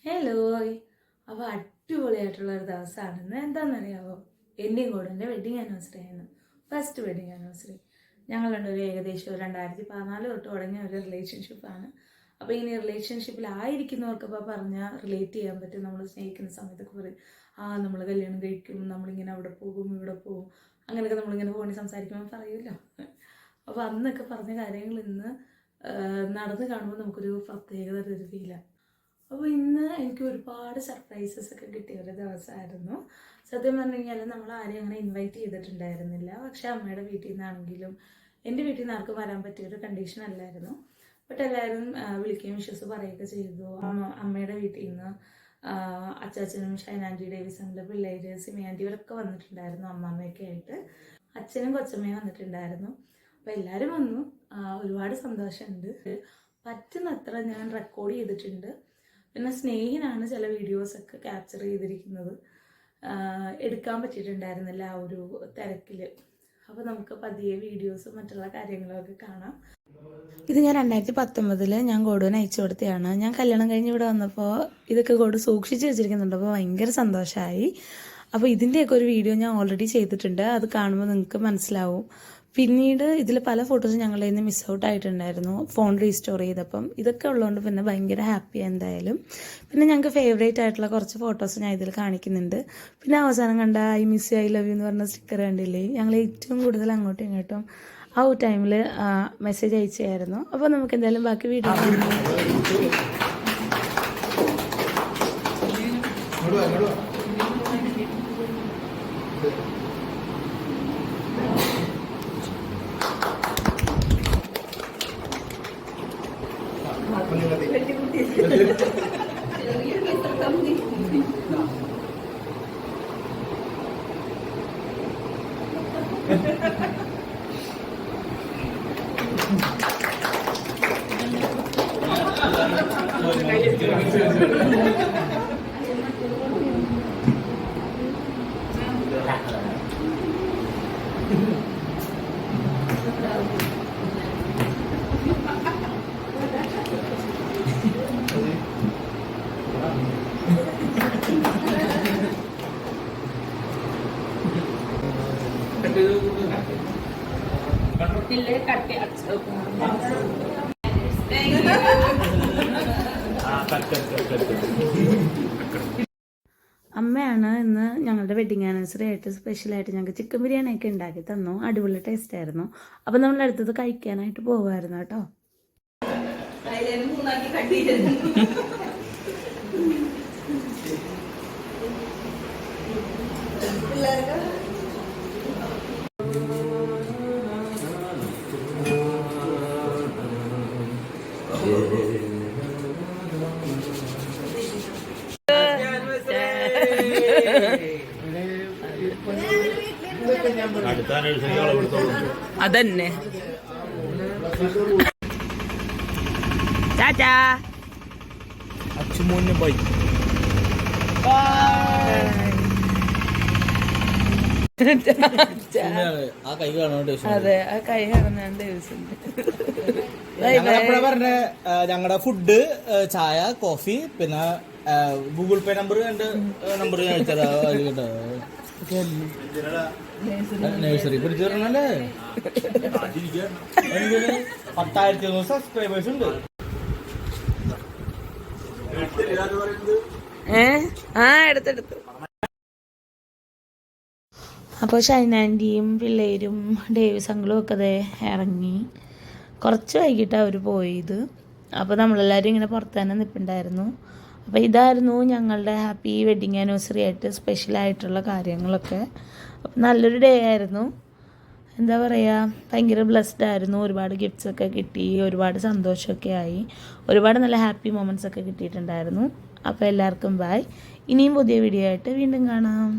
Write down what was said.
Hello. അപ്പോൾ അടിപൊളിയായിട്ടുള്ളൊരു ദിവസമാണ് ഇന്ന്. എന്താണെന്നറിയാമോ? എൻ്റെയും കൂടെ എൻ്റെ വെഡിങ് ആനിവേഴ്സറി ആയിരുന്നു. First wedding anniversary. ഞങ്ങൾ രണ്ടൊരു ഏകദേശം 2014 തൊട്ട് തുടങ്ങിയ ഒരു റിലേഷൻഷിപ്പാണ്. അപ്പോൾ ഇനി റിലേഷൻഷിപ്പിലായിരിക്കുന്നവർക്കിപ്പോൾ പറഞ്ഞാൽ റിലേറ്റ് ചെയ്യാൻ പറ്റും. നമ്മൾ സ്നേഹിക്കുന്ന സമയത്തൊക്കെ പറയും, നമ്മൾ കല്യാണം കഴിക്കും, നമ്മളിങ്ങനെ അവിടെ പോകും ഇവിടെ പോകും, അങ്ങനെയൊക്കെ നമ്മളിങ്ങനെ ഫോണിൽ സംസാരിക്കുമ്പോൾ പറയുമല്ലോ. അപ്പോൾ അന്നൊക്കെ പറഞ്ഞ കാര്യങ്ങൾ ഇന്ന് നടന്ന് കാണുമ്പോൾ നമുക്കൊരു പ്രത്യേകത ഒരു ഫീലാണ്. അപ്പോൾ ഇന്ന് എനിക്ക് ഒരുപാട് സർപ്രൈസസ് ഒക്കെ കിട്ടിയ ഒരു ദിവസമായിരുന്നു. സത്യം പറഞ്ഞു കഴിഞ്ഞാൽ നമ്മൾ ആരെയും അങ്ങനെ ഇൻവൈറ്റ് ചെയ്തിട്ടുണ്ടായിരുന്നില്ല. പക്ഷെ അമ്മയുടെ വീട്ടിൽ നിന്നാണെങ്കിലും എൻ്റെ വീട്ടിൽ നിന്ന് ആർക്കും വരാൻ പറ്റിയൊരു കണ്ടീഷൻ അല്ലായിരുന്നു. ബട്ട് എല്ലാവരും വിളിക്കുകയും വിശ്വസ് പറയുകയൊക്കെ ചെയ്തു. അമ്മയുടെ വീട്ടിൽ നിന്ന് അച്ചാച്ചനും ഷൈനാൻറ്റി ഡേവിസണിലെ പിള്ളേര് സിമിയാൻറ്റി ഇവരൊക്കെ വന്നിട്ടുണ്ടായിരുന്നു, അമ്മാമ്മയൊക്കെ ആയിട്ട്. അച്ഛനും കൊച്ചമ്മയും വന്നിട്ടുണ്ടായിരുന്നു. അപ്പോൾ എല്ലാവരും വന്നു. ഒരുപാട് സന്തോഷമുണ്ട്. പറ്റുന്നത്ര ഞാൻ റെക്കോർഡ് ചെയ്തിട്ടുണ്ട്. പിന്നെ സ്നേഹിനാണ് ചില വീഡിയോസൊക്കെ ക്യാപ്ചർ ചെയ്തിരിക്കുന്നത്. എടുക്കാൻ പറ്റിയിട്ടുണ്ടായിരുന്നില്ല ആ ഒരു തിരക്കിൽ. അപ്പോൾ നമുക്ക് പതിയെ വീഡിയോസും മറ്റുള്ള കാര്യങ്ങളൊക്കെ കാണാം. ഇത് ഞാൻ 2019 ഞാൻ ഗോഡുവിന് അയച്ചു കൊടുത്തതാണ്. ഞാൻ കല്യാണം കഴിഞ്ഞ് ഇവിടെ വന്നപ്പോൾ ഇതൊക്കെ ഗോഡു സൂക്ഷിച്ച് വെച്ചിരിക്കുന്നുണ്ട്. അപ്പോൾ ഭയങ്കര സന്തോഷമായി. അപ്പോൾ ഇതിൻ്റെയൊക്കെ ഒരു വീഡിയോ ഞാൻ ഓൾറെഡി ചെയ്തിട്ടുണ്ട്. അത് കാണുമ്പോൾ നിങ്ങൾക്ക് മനസ്സിലാവും. പിന്നീട് ഇതിൽ പല ഫോട്ടോസും ഞങ്ങളുടെ നിന്ന് മിസ് ഔട്ട് ആയിട്ടുണ്ടായിരുന്നു ഫോൺ റീസ്റ്റോർ ചെയ്തപ്പം. ഇതൊക്കെ ഉള്ളതുകൊണ്ട് പിന്നെ ഭയങ്കര ഹാപ്പിയാണ് എന്തായാലും. പിന്നെ ഞങ്ങൾക്ക് ഫേവറേറ്റ് ആയിട്ടുള്ള കുറച്ച് ഫോട്ടോസ് ഞാൻ ഇതിൽ കാണിക്കുന്നുണ്ട്. പിന്നെ അവസാനം കണ്ട I miss you I love you എന്ന് പറഞ്ഞ സ്റ്റിക്കർ കണ്ടില്ലേ, ഞങ്ങൾ ഏറ്റവും കൂടുതൽ അങ്ങോട്ടും ഇങ്ങോട്ടും ആ ഒരു ടൈമിൽ മെസ്സേജ് അയച്ചായിരുന്നു. അപ്പോൾ നമുക്ക് എന്തായാലും ബാക്കി വീഡിയോ അമ്മയാണ് ഇന്ന് ഞങ്ങളുടെ വെഡിങ് ആനിവേഴ്സറി ആയിട്ട് സ്പെഷ്യലായിട്ട് ഞങ്ങൾക്ക് ചിക്കൻ ബിരിയാണിയൊക്കെ ഉണ്ടാക്കി തന്നു. അടിപൊളി ടേസ്റ്റ് ആയിരുന്നു. അപ്പം നമ്മൾ അടുത്തത് കഴിക്കാനായിട്ട് പോകുമായിരുന്നു കേട്ടോ. അതന്നെ ചാച്ചാ അച്ചുമോനെ ബൈ. അതെ, ആ കൈ കാണുന്ന ദിവസം പറഞ്ഞ ഞങ്ങളുടെ ഫുഡ്, ചായ, കോഫി, പിന്നെ ഗൂഗിൾ പേ നമ്പർ, എൻ്റെ നമ്പർ ഞാൻ അയച്ചതാ. നഴ്സറി പിടിച്ചിരണല്ലേ. 10,000 സബ്സ്ക്രൈബേഴ്സ് ഉണ്ട്. എടുത്തെടുത്തു. അപ്പോൾ ഷൈനാൻറ്റിയും പിള്ളേരും ഡേവിസ് അങ്കിളും ഒക്കെ അതെ ഇറങ്ങി. കുറച്ച് വൈകിട്ടാണ് അവർ പോയത്. അപ്പോൾ നമ്മളെല്ലാവരും ഇങ്ങനെ പുറത്ത് തന്നെ നിൽപ്പുണ്ടായിരുന്നു. അപ്പോൾ ഇതായിരുന്നു ഞങ്ങളുടെ ഹാപ്പി വെഡ്ഡിങ് ആനിവേഴ്സറി ആയിട്ട് സ്പെഷ്യലായിട്ടുള്ള കാര്യങ്ങളൊക്കെ. അപ്പം നല്ലൊരു ഡേ ആയിരുന്നു. എന്താ പറയുക, ഭയങ്കര ബ്ലെസ്ഡ് ആയിരുന്നു. ഒരുപാട് ഗിഫ്റ്റ്സൊക്കെ കിട്ടി, ഒരുപാട് സന്തോഷമൊക്കെ ആയി, ഒരുപാട് നല്ല ഹാപ്പി മൊമെൻറ്റ്സ് ഒക്കെ കിട്ടിയിട്ടുണ്ടായിരുന്നു. അപ്പോൾ എല്ലാവർക്കും ബൈ. ഇനിയും പുതിയ വീഡിയോ ആയിട്ട് വീണ്ടും കാണാം.